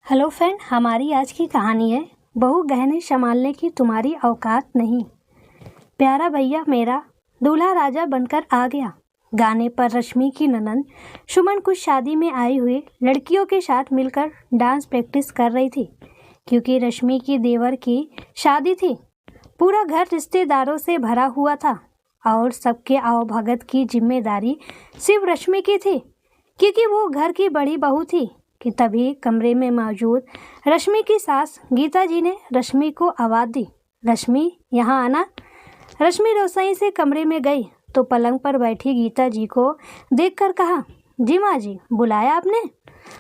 Hello friend, हमारी आज की कहानी है बहू गहने संभालने की तुम्हारी औकात नहीं। प्यारा भैया मेरा दूल्हा राजा बनकर आ गया। गाने पर रश्मि की ननंद सुमन कुछ शादी में आई हुई लड़कियों के साथ मिलकर डांस प्रैक्टिस कर रही थी, क्योंकि रश्मि की देवर की शादी थी। पूरा घर रिश्तेदारों से भरा हुआ था और सबके आवभगत की जिम्मेदारी सिर्फ रश्मि की थी, क्योंकि वो घर की बड़ी बहू थी। कि तभी कमरे में मौजूद रश्मि की सास गीता जी ने रश्मि को आवाज़ दी, रश्मि यहाँ आना। रश्मि रसोई से कमरे में गई तो पलंग पर बैठी गीता जी को देखकर कहा, जी माँ जी, बुलाया आपने?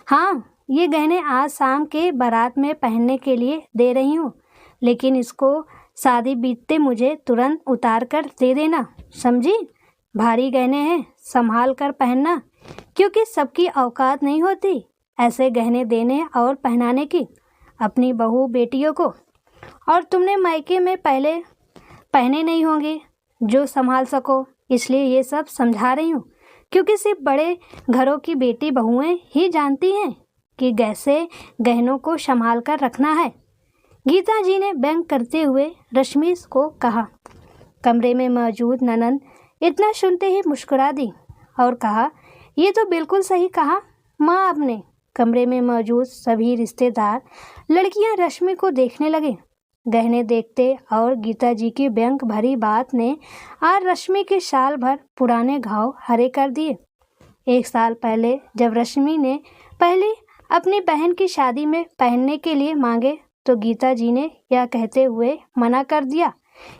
हाँ, ये गहने आज शाम के बारात में पहनने के लिए दे रही हूँ, लेकिन इसको शादी बीतते मुझे तुरंत उतार कर दे देना, समझी? भारी गहने हैं, संभाल कर पहनना, क्योंकि सबकी औकात नहीं होती ऐसे गहने देने और पहनाने की अपनी बहू बेटियों को। और तुमने मायके में पहले पहने नहीं होंगे जो संभाल सको, इसलिए ये सब समझा रही हूँ, क्योंकि सिर्फ बड़े घरों की बेटी बहुएं ही जानती हैं कि कैसे गहनों को संभाल कर रखना है। गीता जी ने व्यंग करते हुए रश्मि को कहा। कमरे में मौजूद ननंद इतना सुनते ही मुस्कुरा दी और कहा, ये तो बिल्कुल सही कहा माँ आपने। कमरे में मौजूद सभी रिश्तेदार लड़कियां रश्मि को देखने लगे। गहने देखते और गीता जी की व्यंग भरी बात ने आज रश्मि के साल भर पुराने घाव हरे कर दिए। एक साल पहले जब रश्मि ने पहले अपनी बहन की शादी में पहनने के लिए मांगे तो गीता जी ने यह कहते हुए मना कर दिया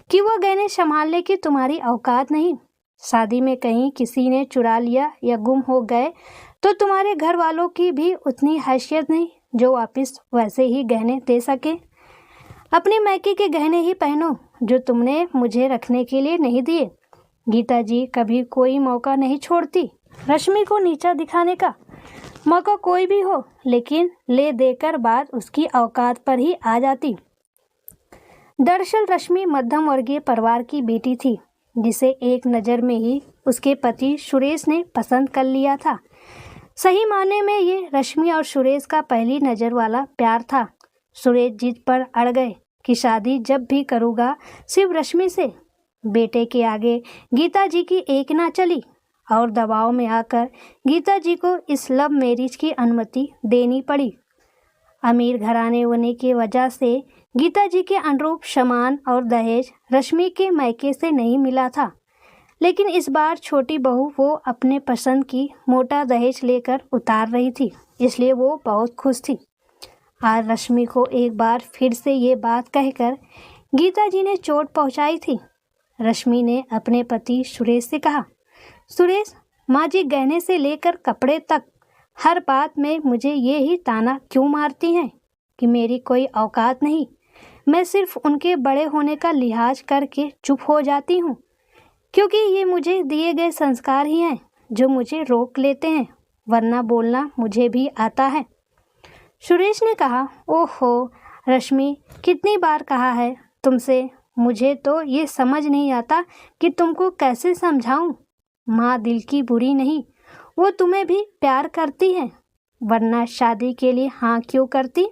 कि वो गहने संभालने की तुम्हारी औकात नहीं। शादी में कहीं किसी ने चुरा लिया या गुम हो गए तो तुम्हारे घर वालों की भी उतनी हैसियत नहीं जो वापस वैसे ही गहने दे सके। अपने मायके के गहने ही पहनो जो तुमने मुझे रखने के लिए नहीं दिए। गीता जी कभी कोई मौका नहीं छोड़ती रश्मि को नीचा दिखाने का। मौका कोई भी हो, लेकिन ले देकर बात उसकी औकात पर ही आ जाती। दरअसल रश्मि मध्यम वर्गीय परिवार की बेटी थी, जिसे एक नज़र में ही उसके पति सुरेश ने पसंद कर लिया था। सही मायने में ये रश्मि और सुरेश का पहली नज़र वाला प्यार था। सुरेश जिद पर अड़ गए कि शादी जब भी करूँगा सिर्फ रश्मि से। बेटे के आगे गीता जी की एक ना चली और दबाव में आकर गीता जी को इस लव मैरिज की अनुमति देनी पड़ी। अमीर घराने होने की वजह से गीता जी के अनुरूप सामान और दहेज रश्मि के मायके से नहीं मिला था, लेकिन इस बार छोटी बहू वो अपने पसंद की मोटा दहेज लेकर उतार रही थी, इसलिए वो बहुत खुश थी। आज रश्मि को एक बार फिर से ये बात कहकर गीता जी ने चोट पहुंचाई थी। रश्मि ने अपने पति सुरेश से कहा, सुरेश, माँ जी गहने से लेकर कपड़े तक हर बात में मुझे ये ही ताना क्यों मारती हैं कि मेरी कोई औकात नहीं। मैं सिर्फ उनके बड़े होने का लिहाज करके चुप हो जाती हूँ, क्योंकि ये मुझे दिए गए संस्कार ही हैं जो मुझे रोक लेते हैं, वरना बोलना मुझे भी आता है। सुरेश ने कहा, ओहो रश्मि, कितनी बार कहा है तुमसे, मुझे तो ये समझ नहीं आता कि तुमको कैसे समझाऊं। माँ दिल की बुरी नहीं, वो तुम्हें भी प्यार करती है, वरना शादी के लिए हाँ क्यों करती।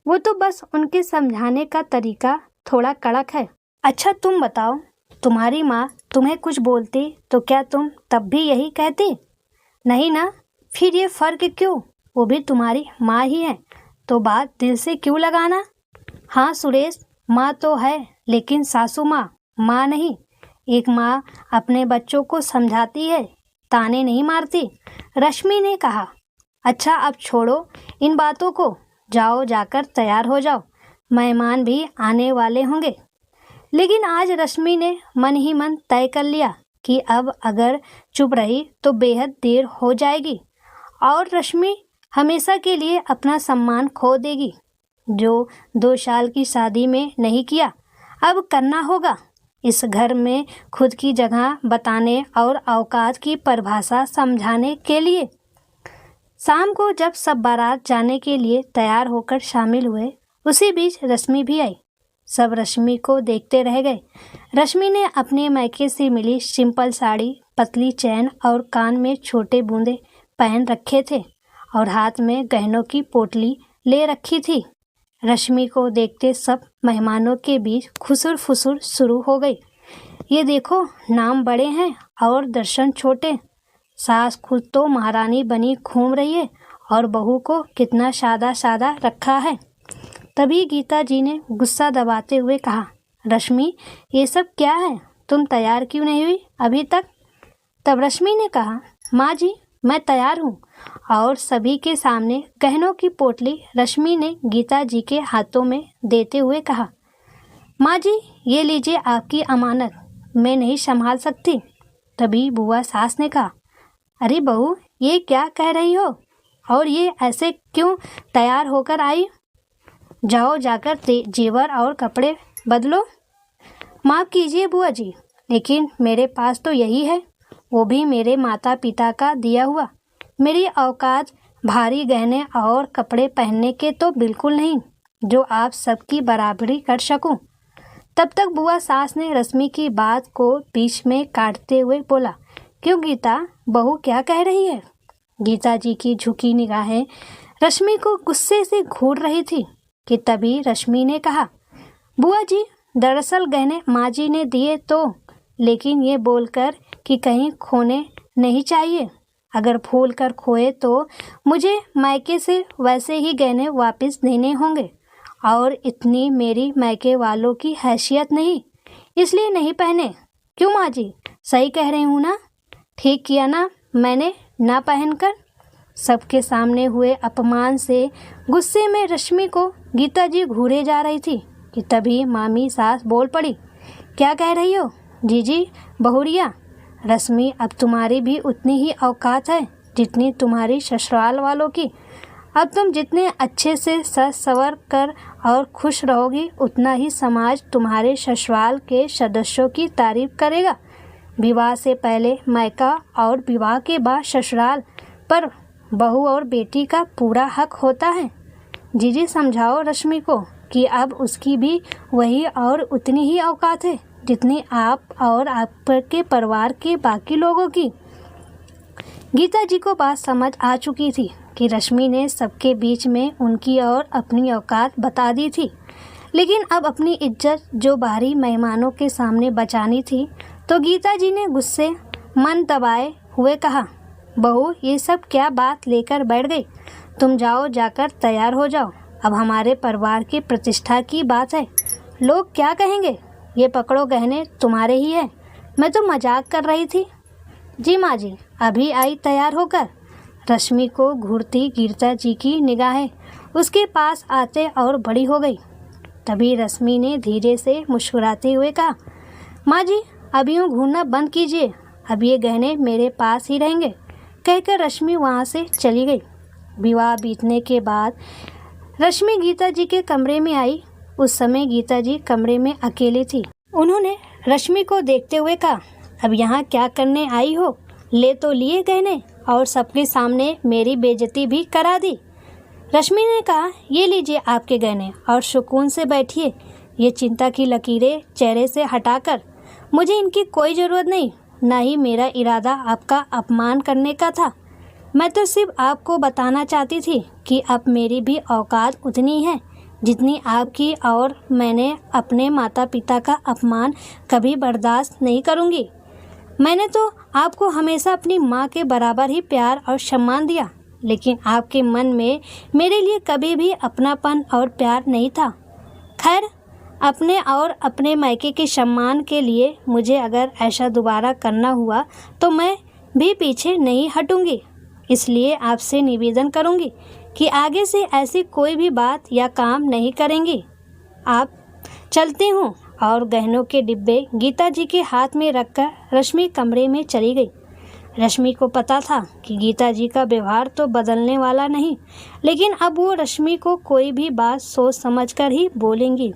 वो तो बस उनके समझाने का तरीका थोड़ा कड़क है। अच्छा तुम बताओ, तुम्हारी माँ तुम्हें कुछ बोलती तो क्या तुम तब भी यही कहती? नहीं ना, फिर ये फ़र्क क्यों? वो भी तुम्हारी माँ ही है, तो बात दिल से क्यों लगाना? हाँ सुरेश, माँ तो है, लेकिन सासू माँ माँ नहीं। एक माँ अपने बच्चों को समझाती है, ताने नहीं मारती। रश्मि ने कहा, अच्छा अब छोड़ो इन बातों को, जाओ जाकर तैयार हो जाओ, मेहमान भी आने वाले होंगे। लेकिन आज रश्मि ने मन ही मन तय कर लिया कि अब अगर चुप रही तो बेहद देर हो जाएगी और रश्मि हमेशा के लिए अपना सम्मान खो देगी। जो 2 साल की शादी में नहीं किया, अब करना होगा। इस घर में खुद की जगह बताने और औकात की परिभाषा समझाने के लिए। शाम को जब सब बारात जाने के लिए तैयार होकर शामिल हुए, उसी बीच रश्मि भी आई। सब रश्मि को देखते रह गए। रश्मि ने अपने मायके से मिली सिंपल साड़ी, पतली चैन और कान में छोटे बूंदे पहन रखे थे और हाथ में गहनों की पोटली ले रखी थी। रश्मि को देखते सब मेहमानों के बीच खुसुर फुसुर शुरू हो गई। ये देखो, नाम बड़े हैं और दर्शन छोटे। सास खुद तो महारानी बनी घूम रही है और बहू को कितना सादा सादा रखा है। तभी गीता जी ने गुस्सा दबाते हुए कहा, रश्मि, ये सब क्या है? तुम तैयार क्यों नहीं हुई अभी तक? तब रश्मि ने कहा, माँ जी, मैं तैयार हूँ। और सभी के सामने गहनों की पोटली रश्मि ने गीता जी के हाथों में देते हुए कहा, माँ जी, ये लीजिए आपकी अमानत, मैं नहीं संभाल सकती। तभी बुआ सास ने कहा, अरे बहू, ये क्या कह रही हो? और ये ऐसे क्यों तैयार होकर आई? जाओ जाकर जेवर और कपड़े बदलो। माफ़ कीजिए बुआ जी, लेकिन मेरे पास तो यही है, वो भी मेरे माता पिता का दिया हुआ। मेरी औकात भारी गहने और कपड़े पहनने के तो बिल्कुल नहीं, जो आप सबकी बराबरी कर सकूं। तब तक बुआ सास ने रश्मि की बात को बीच में काटते हुए बोला, क्यों गीता, बहू क्या कह रही है? गीता जी की झुकी निगाहें रश्मि को गुस्से से घूर रही थी कि तभी रश्मि ने कहा, बुआ जी, दरअसल गहने माँ जी ने दिए तो, लेकिन ये बोलकर कि कहीं खोने नहीं चाहिए। अगर भूल कर खोए तो मुझे मायके से वैसे ही गहने वापस देने होंगे, और इतनी मेरी मायके वालों की हैसियत नहीं, इसलिए नहीं पहने। क्यों माँ जी, सही कह रही हूँ ना? ठीक किया ना मैंने ना पहनकर? सबके सामने हुए अपमान से गुस्से में रश्मि को गीता जी घूरे जा रही थी कि तभी मामी सास बोल पड़ी, क्या कह रही हो जीजी बहुरिया? रश्मि, अब तुम्हारी भी उतनी ही औकात है जितनी तुम्हारी ससुराल वालों की। अब तुम जितने अच्छे से सज संवर कर और खुश रहोगी, उतना ही समाज तुम्हारे ससुराल के सदस्यों की तारीफ करेगा। विवाह से पहले मायका और विवाह के बाद ससुराल पर बहू और बेटी का पूरा हक होता है। जीजी, समझाओ रश्मि को कि अब उसकी भी वही और उतनी ही औकात है जितनी आप और आपके परिवार के बाकी लोगों की। गीता जी को बात समझ आ चुकी थी कि रश्मि ने सबके बीच में उनकी और अपनी औकात बता दी थी, लेकिन अब अपनी इज्जत जो बाहरी मेहमानों के सामने बचानी थी, तो गीता जी ने गुस्से मन दबाए हुए कहा, बहू, ये सब क्या बात लेकर बैठ गई? तुम जाओ, जाकर तैयार हो जाओ। अब हमारे परिवार की प्रतिष्ठा की बात है, लोग क्या कहेंगे? ये पकड़ो, गहने तुम्हारे ही है, मैं तो मजाक कर रही थी। जी माँ जी, अभी आई तैयार होकर। रश्मि को घूरती गीता जी की निगाहें उसके पास आते और बड़ी हो गई। तभी रश्मि ने धीरे से मुस्कुराते हुए कहा, माँ जी, अभी यूँ घूरना बंद कीजिए, अब ये गहने मेरे पास ही रहेंगे। कहकर रश्मि वहाँ से चली गई। विवाह बीतने के बाद रश्मि गीता जी के कमरे में आई। उस समय गीता जी कमरे में अकेली थी। उन्होंने रश्मि को देखते हुए कहा, अब यहाँ क्या करने आई हो? ले तो लिए गहने और सबके सामने मेरी बेइज्जती भी करा दी। रश्मि ने कहा, ये लीजिए आपके गहने और सुकून से बैठिए। ये चिंता की लकीरें चेहरे से हटाकर, मुझे इनकी कोई ज़रूरत नहीं, ना ही मेरा इरादा आपका अपमान करने का था। मैं तो सिर्फ आपको बताना चाहती थी कि अब मेरी भी औकात उतनी है जितनी आपकी, और मैंने अपने माता पिता का अपमान कभी बर्दाश्त नहीं करूँगी। मैंने तो आपको हमेशा अपनी माँ के बराबर ही प्यार और सम्मान दिया, लेकिन आपके मन में मेरे लिए कभी भी अपनापन और प्यार नहीं था। खैर, अपने और अपने मायके के सम्मान के लिए मुझे अगर ऐसा दोबारा करना हुआ तो मैं भी पीछे नहीं हटूँगी। इसलिए आपसे निवेदन करूँगी कि आगे से ऐसी कोई भी बात या काम नहीं करेंगी। आप चलती हूँ। और गहनों के डिब्बे गीता जी के हाथ में रखकर रश्मि कमरे में चली गई। रश्मि को पता था कि गीता जी का व्यवहार तो बदलने वाला नहीं, लेकिन अब वो रश्मि को कोई भी बात सोच समझकर ही बोलेंगी।